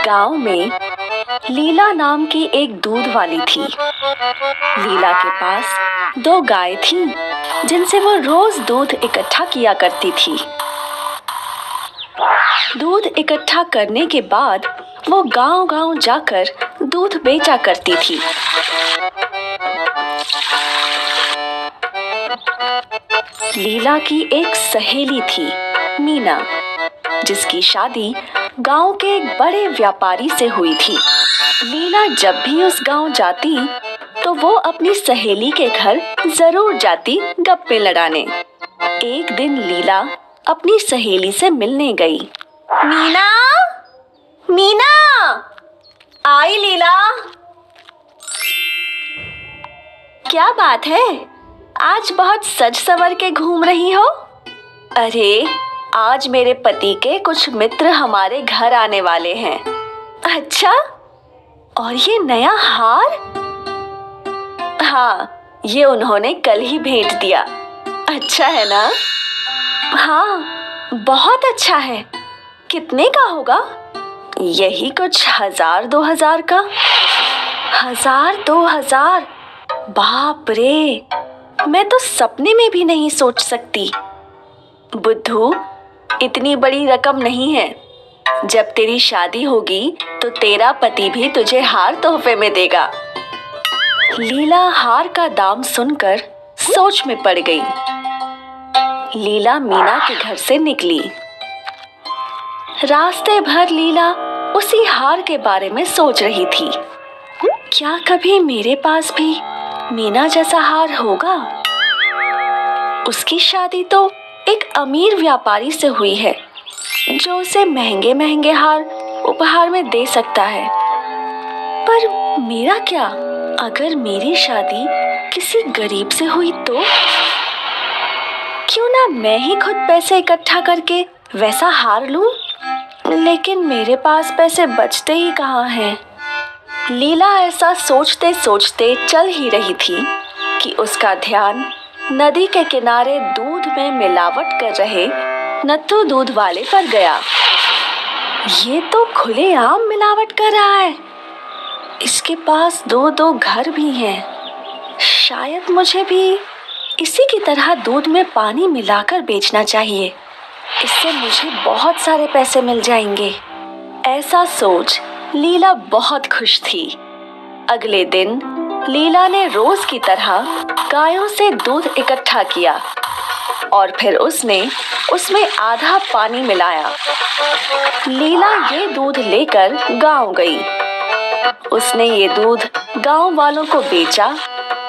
गांव में लीला नाम की एक दूध वाली थी। लीला के पास 2 गाय थीं, जिनसे वो रोज दूध इकट्ठा किया करती थी। दूध इकट्ठा करने के बाद वो गांव-गांव जाकर दूध बेचा करती थी। लीला की एक सहेली थी, मीना, जिसकी शादी गांव के एक बड़े व्यापारी से हुई थी। लीला जब भी उस गांव जाती तो वो अपनी सहेली के घर जरूर जाती गप्पे लड़ाने। एक दिन लीला अपनी सहेली से मिलने गई। मीना, मीना, आई लीला। क्या बात है, आज बहुत सज सवर के घूम रही हो? अरे, आज मेरे पति के कुछ मित्र हमारे घर आने वाले हैं। अच्छा, और ये नया हार? हाँ, ये उन्होंने कल ही भेंट दिया। अच्छा है ना? हाँ, बहुत अच्छा है। कितने का होगा? यही कुछ 1000-2000 का। 1000-2000? बाप रे, मैं तो सपने में भी नहीं सोच सकती। बुद्धू, इतनी बड़ी रकम नहीं है। जब तेरी शादी होगी तो तेरा पति भी तुझे हार तोहफे में देगा। लीला हार का दाम सुनकर सोच में पड़ गई। लीला मीना के घर से निकली। रास्ते भर लीला उसी हार के बारे में सोच रही थी। क्या कभी मेरे पास भी मीना जैसा हार होगा? उसकी शादी तो एक अमीर व्यापारी से हुई है, जो उसे महंगे महंगे हार उपहार में दे सकता है। पर मेरा क्या? अगर मेरी शादी किसी गरीब से हुई तो? क्यों ना मैं ही खुद पैसे इकट्ठा करके वैसा हार लूं? लेकिन मेरे पास पैसे बचते ही कहाँ हैं। लीला ऐसा सोचते सोचते चल ही रही थी कि उसका ध्यान नदी के किनारे दूध में मिलावट कर रहे नत्थू दूध वाले पर गया। ये तो खुलेआम मिलावट कर रहा है। इसके पास 2-2 घर भी हैं। शायद मुझे भी इसी की तरह दूध में पानी मिलाकर बेचना चाहिए। इससे मुझे बहुत सारे पैसे मिल जाएंगे। ऐसा सोच लीला बहुत खुश थी। अगले दिन लीला ने रोज की तरह गायों से दूध इकट्ठा किया और फिर उसने उसमें आधा पानी मिलाया। लीला ये दूध लेकर गांव गई। उसने ये दूध गांव वालों को बेचा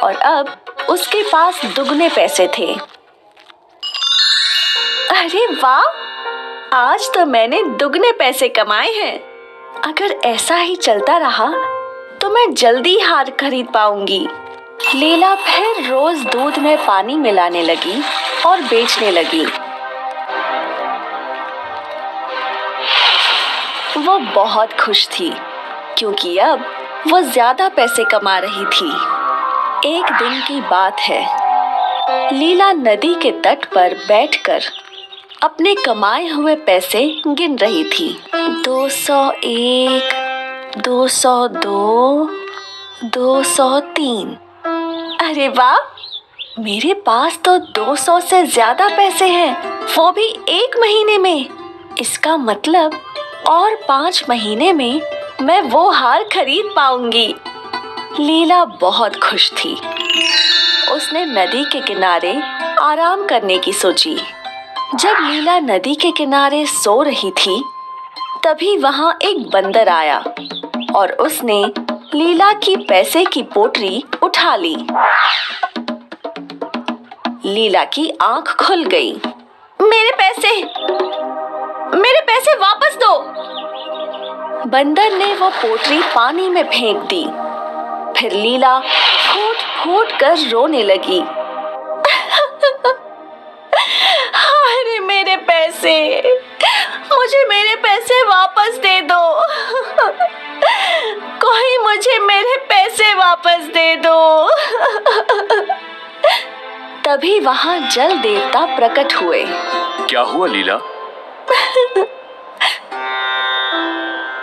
और अब उसके पास दुगने पैसे थे। अरे वाह! आज तो मैंने दुगने पैसे कमाए हैं। अगर ऐसा ही चलता रहा तो मैं जल्दी हार खरीद पाऊंगी। लीला फिर रोज दूध में पानी मिलाने लगी और बेचने लगी। वो बहुत खुश थी क्योंकि अब वो ज्यादा पैसे कमा रही थी। एक दिन की बात है। लीला नदी के तट पर बैठकर अपने कमाए हुए पैसे गिन रही थी। 201, 202, 203। अरे वाह! मेरे पास तो 200 से ज्यादा पैसे हैं, वो भी 1 महीने में। इसका मतलब और 5 महीने में मैं वो हार खरीद पाऊंगी। लीला बहुत खुश थी। उसने नदी के किनारे आराम करने की सोची। जब लीला नदी के किनारे सो रही थी, तभी वहां एक बंदर आया और उसने लीला की पैसे की पोटली उठा ली। लीला की आंख खुल गई। मेरे पैसे वापस दो! बंदर ने वो पोटली पानी में फेंक दी। फिर लीला फूट फूट कर रोने लगी। अरे मेरे पैसे! मुझे मेरे पैसे वापस दे दो। कोई मुझे मेरे पैसे वापस दे दो। तभी वहां जल देवता प्रकट हुए। क्या हुआ लीला?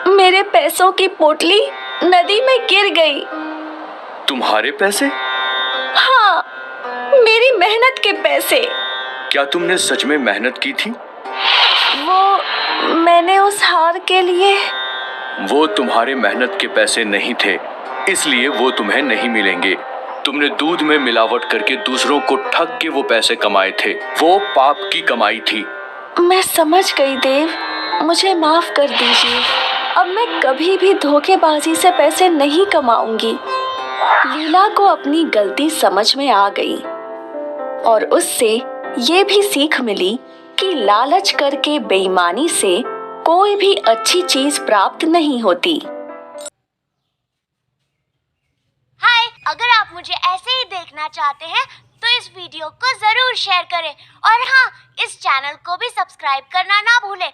मेरे पैसों की पोटली नदी में गिर गई। तुम्हारे पैसे? हाँ, मेरी मेहनत के पैसे। क्या तुमने सच में मेहनत की थी? वो मैंने उस हार के लिए। वो तुम्हारे मेहनत के पैसे नहीं थे, इसलिए वो तुम्हें नहीं मिलेंगे। तुमने दूध में मिलावट करके दूसरों को ठग के वो पैसे कमाए थे। वो पाप की कमाई थी। मैं समझ गई देव, मुझे माफ कर दीजिए। अब मैं कभी भी धोखेबाजी से पैसे नहीं कमाऊंगी। लीला को अपनी गलती समझ में आ गई और उससे ये भी सीख मिली कि लालच करके बेईमानी से कोई भी अच्छी चीज प्राप्त नहीं होती। हाय, अगर आप मुझे ऐसे ही देखना चाहते हैं तो इस वीडियो को जरूर शेयर करें और हाँ, इस चैनल को भी सब्सक्राइब करना ना भूलें।